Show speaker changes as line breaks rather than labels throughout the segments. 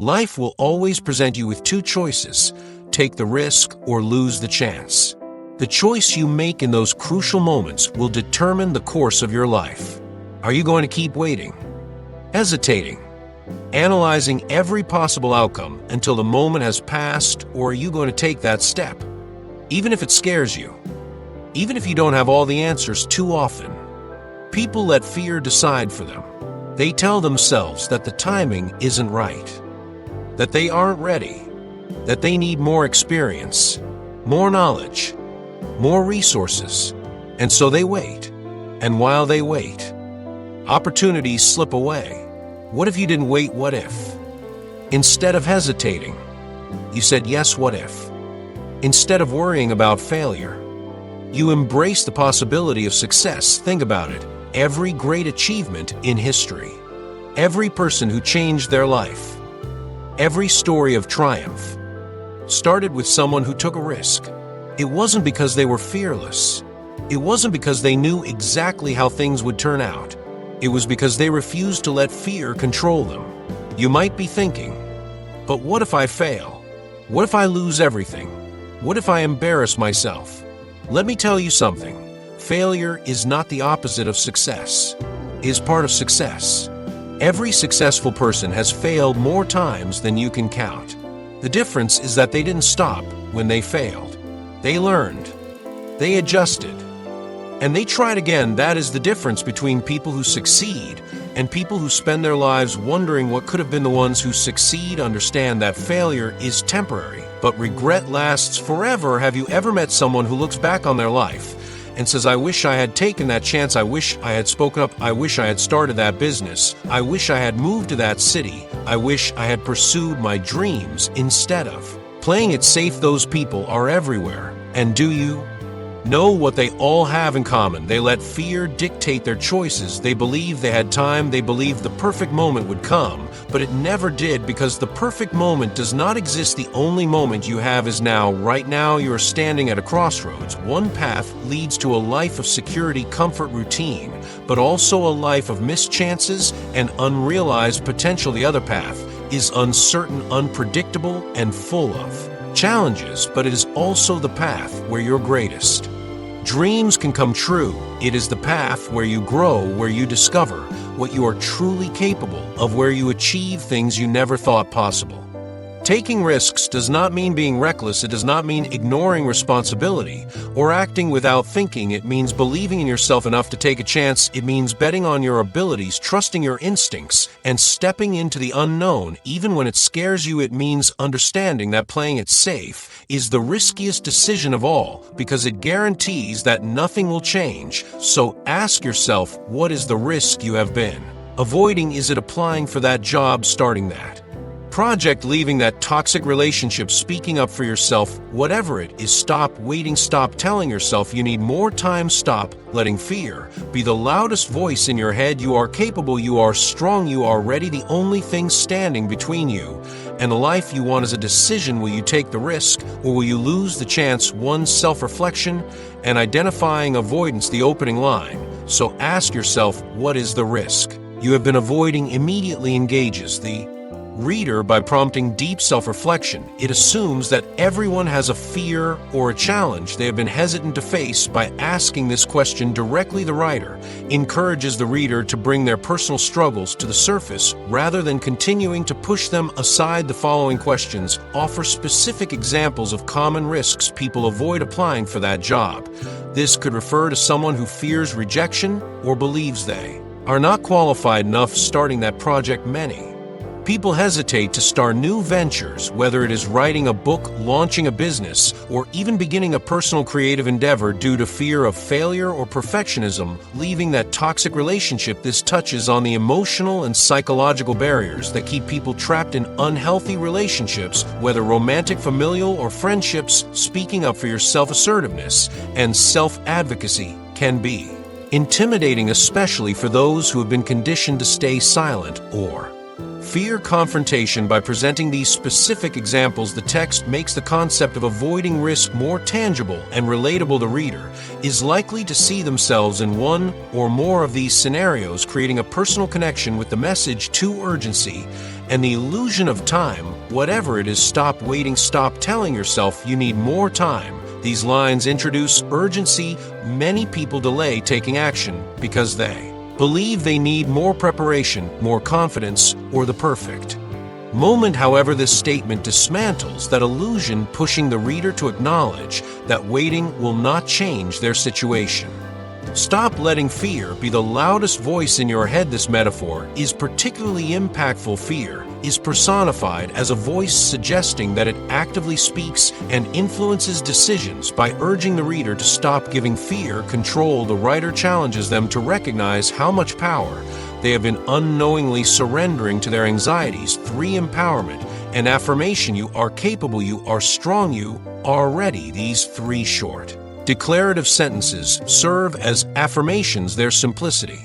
Life will always present you with two choices: take the risk or lose the chance. The choice you make in those crucial moments will determine the course of your life. Are you going to keep waiting, hesitating, analyzing every possible outcome until the moment has passed, or are you going to take that step? Even if it scares you, even if you don't have all the answers. Too often, people let fear decide for them. They tell themselves that the timing isn't right, that they aren't ready, that they need more experience, more knowledge, more resources, and so they wait. And while they wait, opportunities slip away. What if you didn't wait? What if? Instead of hesitating, you said yes, what if? Instead of worrying about failure, you embrace the possibility of success. Think about it. Every great achievement in history, every person who changed their life, every story of triumph started with someone who took a risk. It wasn't because they were fearless. It wasn't because they knew exactly how things would turn out. It was because they refused to let fear control them. You might be thinking, but what if I fail? What if I lose everything? What if I embarrass myself? Let me tell you something. Failure is not the opposite of success. It is part of success. Every successful person has failed more times than you can count. The difference is that they didn't stop when they failed. They learned, they adjusted, and they tried again. That is the difference between people who succeed and people who spend their lives wondering what could have been. The ones who succeed understand that failure is temporary, but regret lasts forever. Have you ever met someone who looks back on their life and says, I wish I had taken that chance, I wish I had spoken up, I wish I had started that business, I wish I had moved to that city, I wish I had pursued my dreams instead of playing it safe? Those people are everywhere. And do you know what they all have in common? They let fear dictate their choices. They believed they had time. They believed the perfect moment would come, but it never did, because the perfect moment does not exist. The only moment you have is now. Right now, you are standing at a crossroads. One path leads to a life of security, comfort, routine, but also a life of missed chances and unrealized potential. The other path is uncertain, unpredictable, and full of challenges, but it is also the path where your greatest dreams can come true. It is the path where you grow, where you discover what you are truly capable of, where you achieve things you never thought possible. Taking risks does not mean being reckless. It does not mean ignoring responsibility or acting without thinking. It means believing in yourself enough to take a chance. It means betting on your abilities, trusting your instincts, and stepping into the unknown, even when it scares you. It means understanding that playing it safe is the riskiest decision of all, because it guarantees that nothing will change. So ask yourself, what is the risk you have been avoiding? Is it applying for that job, starting that project, leaving that toxic relationship, speaking up for yourself? Whatever it is, stop waiting. Stop telling yourself you need more time. Stop letting fear be the loudest voice in your head. You are capable, you are strong, you are ready. The only thing standing between you and the life you want is a decision. Will you take the risk, or will you lose the chance? One, self-reflection and identifying avoidance, the opening line. So ask yourself, what is the risk you have been avoiding? Immediately engages the reader by prompting deep self-reflection. It assumes that everyone has a fear or a challenge they have been hesitant to face. By asking this question directly, the writer encourages the reader to bring their personal struggles to the surface rather than continuing to push them aside. The following questions offer specific examples of common risks people avoid applying for that job. This could refer to someone who fears rejection or believes they are not qualified enough. Starting that project. Many people hesitate to start new ventures, whether it is writing a book, launching a business, or even beginning a personal creative endeavor, due to fear of failure or perfectionism, leaving that toxic relationship. This touches on the emotional and psychological barriers that keep people trapped in unhealthy relationships, whether romantic, familial, or friendships. Speaking up for your self-assertiveness and self-advocacy can be intimidating, especially for those who have been conditioned to stay silent or fear confrontation. By presenting these specific examples, the text makes the concept of avoiding risk more tangible and relatable. The reader is likely to see themselves in one or more of these scenarios, creating a personal connection with the message. 2. Urgency And the illusion of time, whatever it is, stop waiting, stop telling yourself you need more time. These lines introduce urgency. Many people delay taking action because they believe they need more preparation, more confidence, or the perfect moment. However, this statement dismantles that illusion, pushing the reader to acknowledge that waiting will not change their situation. Stop letting fear be the loudest voice in your head. This metaphor is particularly impactful. Fear is personified as a voice suggesting that it actively speaks and influences decisions. By urging the reader to stop giving fear control, the writer challenges them to recognize how much power they have been unknowingly surrendering to their anxieties. 3. Empowerment and affirmation. You are capable, you are strong, you are ready. These 3 short declarative sentences serve as affirmations. Their simplicity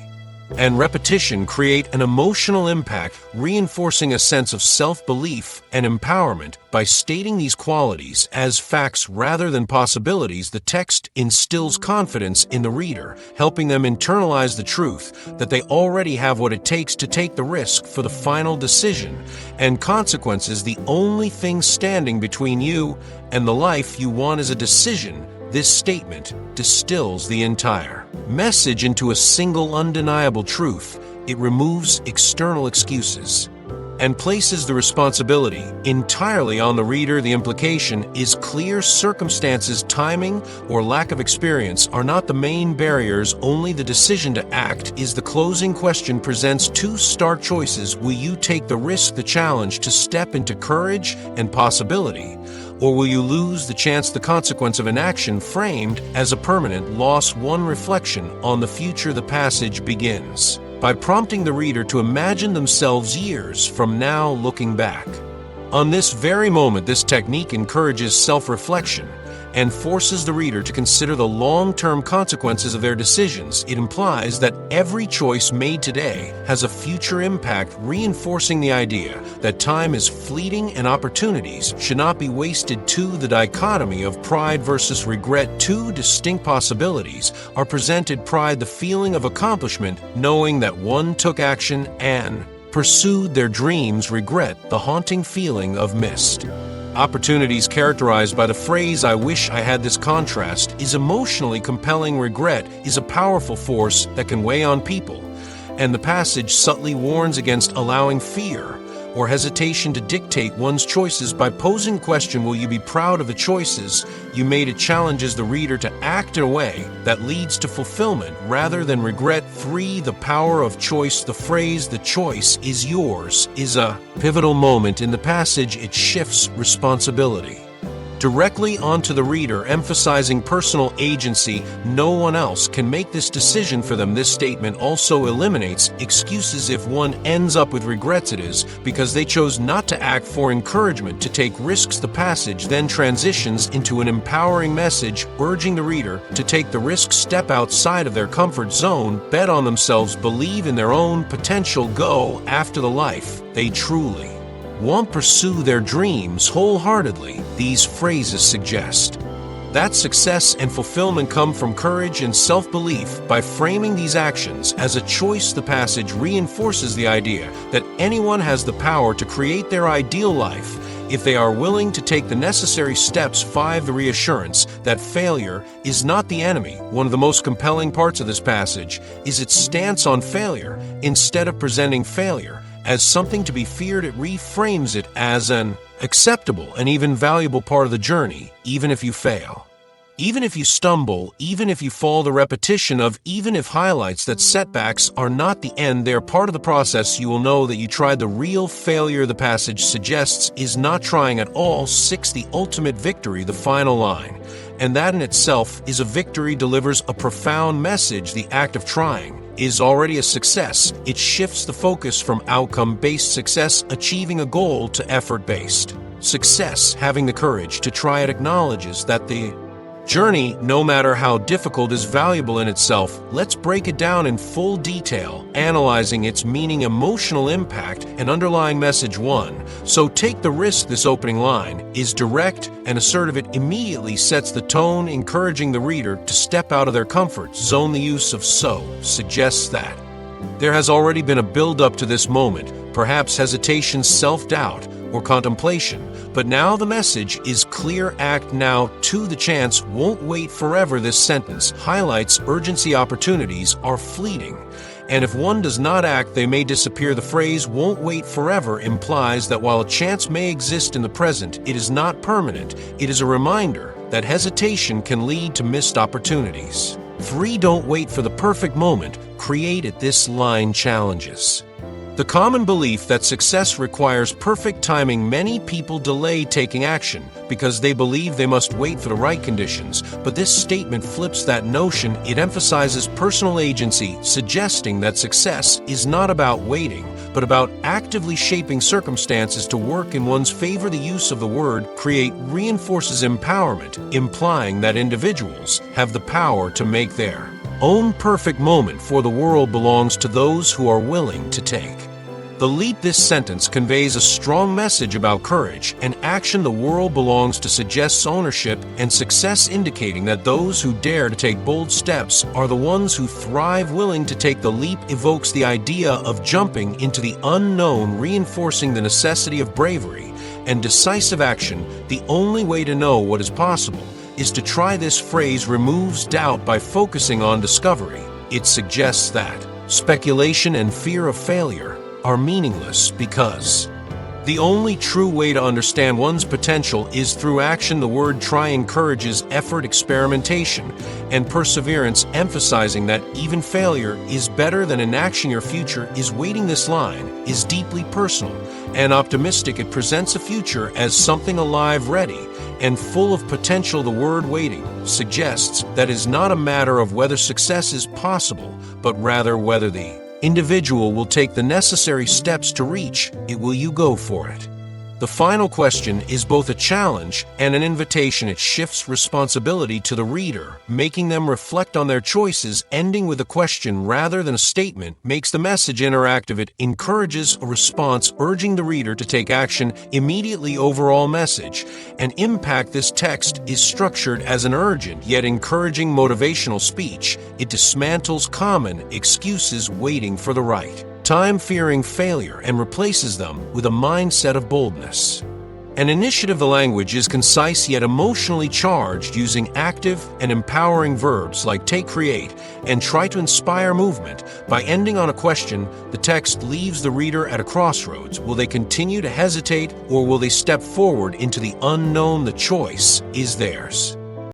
and repetition create an emotional impact, reinforcing a sense of self-belief and empowerment. By stating these qualities as facts rather than possibilities, the text instills confidence in the reader, helping them internalize the truth that they already have what it takes to take the risk for the final decision and consequences. The only thing standing between you and the life you want is a decision. This statement distills the entire message into a single undeniable truth. It removes external excuses and places the responsibility entirely on the reader. The implication is clear. Circumstances, timing, or lack of experience are not the main barriers, only the decision to act is. The closing question presents 2 stark choices. Will you take the risk, the challenge to step into courage and possibility, or will you lose the chance, the consequence of inaction, framed as a permanent loss? 1. Reflection on the future. The passage begins by prompting the reader to imagine themselves years from now, looking back on this very moment. This technique encourages self-reflection and forces the reader to consider the long-term consequences of their decisions. It implies that every choice made today has a future impact, reinforcing the idea that time is fleeting and opportunities should not be wasted. 2. The dichotomy of pride versus regret. 2 distinct possibilities are presented: pride, the feeling of accomplishment, knowing that one took action and pursued their dreams; regret, the haunting feeling of missed opportunities, characterized by the phrase "I wish I had this." Contrast is emotionally compelling. Regret is a powerful force that can weigh on people, and the passage subtly warns against allowing fear or hesitation to dictate one's choices. By posing the question, will you be proud of the choices you made? It challenges the reader to act in a way that leads to fulfillment rather than regret. 3. The power of choice. The phrase "the choice is yours" is a pivotal moment in the passage. It shifts responsibility directly onto the reader, emphasizing personal agency. No one else can make this decision for them. This statement also eliminates excuses. If one ends up with regrets, it is because they chose not to act. For encouragement to take risks. The passage then transitions into an empowering message, urging the reader to take the risk, step outside of their comfort zone, bet on themselves, believe in their own potential, go after the life they truly want, pursue their dreams wholeheartedly. These phrases suggest that success and fulfillment come from courage and self-belief. By framing these actions as a choice, the passage reinforces the idea that anyone has the power to create their ideal life if they are willing to take the necessary steps. 5. The reassurance that failure is not the enemy. One of the most compelling parts of this passage is its stance on failure. Instead of presenting failure as something to be feared, it reframes it as an acceptable and even valuable part of the journey. Even if you fail, even if you stumble, even if you fall, the repetition of "even if" highlights that setbacks are not the end, they are part of the process. You will know that you tried. The real failure, the passage suggests, is not trying at all. 6. The ultimate victory. The final line, and that in itself is a victory, delivers a profound message. The act of trying is already a success. It shifts the focus from outcome-based success, achieving a goal, to effort-based success. Having the courage to try it acknowledges that the journey, no matter how difficult, is valuable in itself. Let's break it down in full detail, analyzing its meaning, emotional impact, and underlying message. 1. So take the risk. This opening line is direct and assertive. It immediately sets the tone, encouraging the reader to step out of their comfort zone. The use of "so" suggests that There has already been a build-up to this moment, perhaps hesitation, self-doubt, or contemplation, but now the message is clear: act now. To the chance won't wait forever. This sentence highlights urgency. Opportunities are fleeting, and if one does not act, they may disappear. The phrase "won't wait forever" implies that while a chance may exist in the present, it is not permanent. It is a reminder that hesitation can lead to missed opportunities. 3. Don't wait for the perfect moment. Create it. This line challenges the common belief that success requires perfect timing. Many people delay taking action because they believe they must wait for the right conditions, but this statement flips that notion. It emphasizes personal agency, suggesting that success is not about waiting, but about actively shaping circumstances to work in one's favor. The use of the word "create" reinforces empowerment, implying that individuals have the power to make their own perfect moment, for the world belongs to those who are willing to take the leap. This sentence conveys a strong message about courage and action. The world belongs to suggests ownership and success, indicating that those who dare to take bold steps are the ones who thrive. Willing to take the leap evokes the idea of jumping into the unknown, reinforcing the necessity of bravery and decisive action. The only way to know what is possible is to try. This phrase removes doubt by focusing on discovery. It suggests that speculation and fear of failure are meaningless because the only true way to understand one's potential is through action. The word "try" encourages effort, experimentation, and perseverance, emphasizing that even failure is better than inaction. Your future is waiting. This line is deeply personal and optimistic. It presents a future as something alive, ready, and full of potential. The word "waiting" suggests that it is not a matter of whether success is possible, but rather whether the individual will take the necessary steps to reach it. Will you go for it? The final question is both a challenge and an invitation. It shifts responsibility to the reader, making them reflect on their choices. Ending with a question rather than a statement makes the message interactive. It encourages a response, urging the reader to take action immediately. Overall message and impact. This text is structured as an urgent yet encouraging motivational speech. It dismantles common excuses, waiting for the right time, fearing failure, and replaces them with a mindset of boldness. An initiative. The language is concise yet emotionally charged, using active and empowering verbs like take, create, and try to inspire movement. By ending on a question, the text leaves the reader at a crossroads. Will they continue to hesitate, or will they step forward into the unknown? The choice is theirs.